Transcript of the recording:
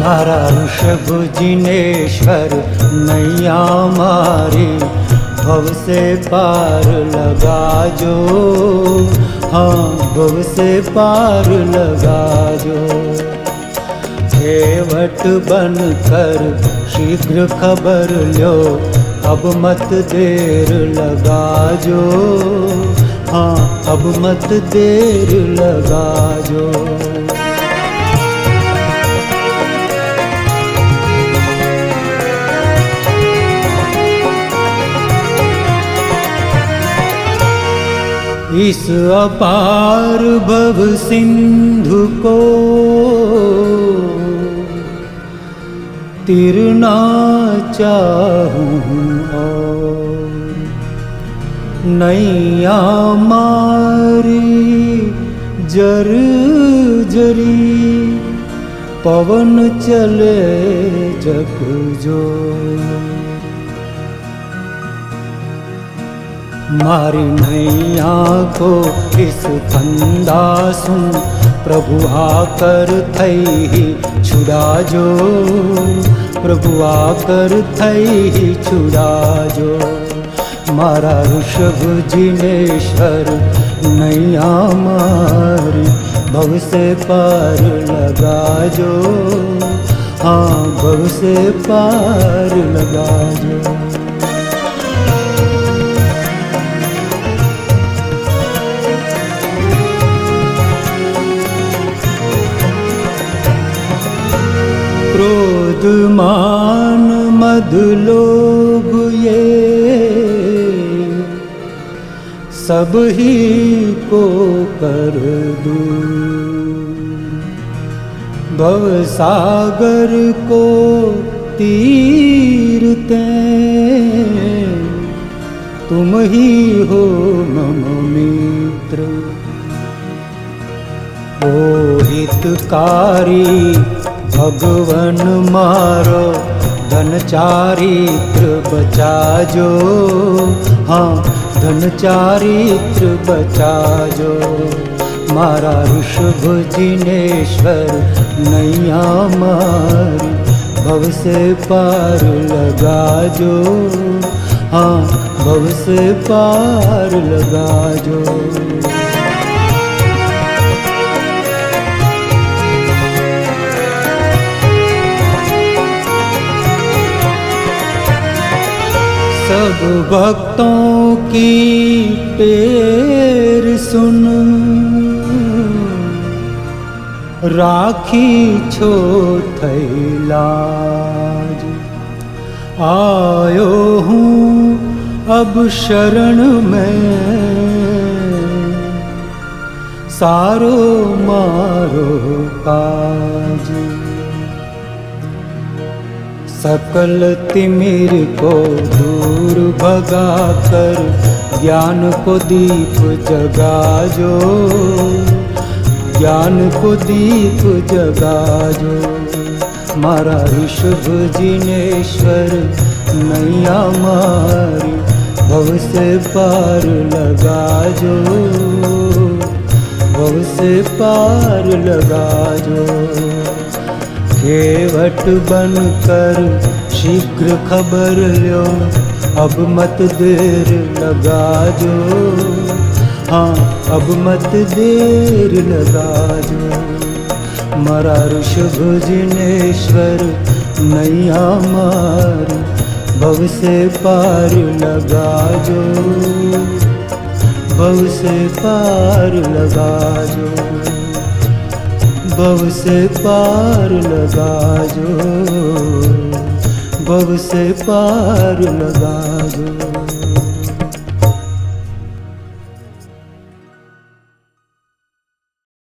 मारा ऋषभ जिनेश्वर नैया मारी भव से पार लगा जो, हाँ भव से पार लगा जो। केवट बन कर शीघ्र खबर लो, अब मत देर लगा जो, हाँ अब मत देर लगा जो। इस अपार भव सिंधु को तिरना चाहूं और नैया मारी जर जरी पवन चले जग जो। मारी नैया को इस फंदा सुन प्रभु आकर थई छुड़ा जो, प्रभु आकर थई छुड़ा जो। मारा ऋषभ जिनेश्वर नैया मारी भव से पार लगा जो, हाँ भव से पार लगा जो। क्रोध मान मद लोभ ये सब ही को कर दूर, भव सागर को तीरते तुम ही हो मम मित्र। ओ हितकारी भगवन मारो धन चारित्र बचा जो, हाँ धन चारित्र बचा जो। मारा ऋषभ जिनेश्वर नैया मारी भव से पार लगा जो, हाँ भव से पार लगा जो। सब भक्तों की टेर सुन राखी छो थई लाज। आयो हूँ अब शरण में सारो मारो काज। सकल तिमिर को दूर भगा कर ज्ञान को दीप जगा जो, ज्ञान को दीप जगा जो। मारा ऋषभ जिनेश्वर नैया मारी भव से पार लगा जो, भव से पार लगा जो। केवट बन कर शीघ्र खबर लो, अब मत देर लगा जो, हाँ अब मत देर लगा जो। मारा ऋषभ जिनेश्वर नैया मारी भव से पार लगा जो, भव से पार लगा जो, भव से पार लगा जो, भव से पार लगा जो।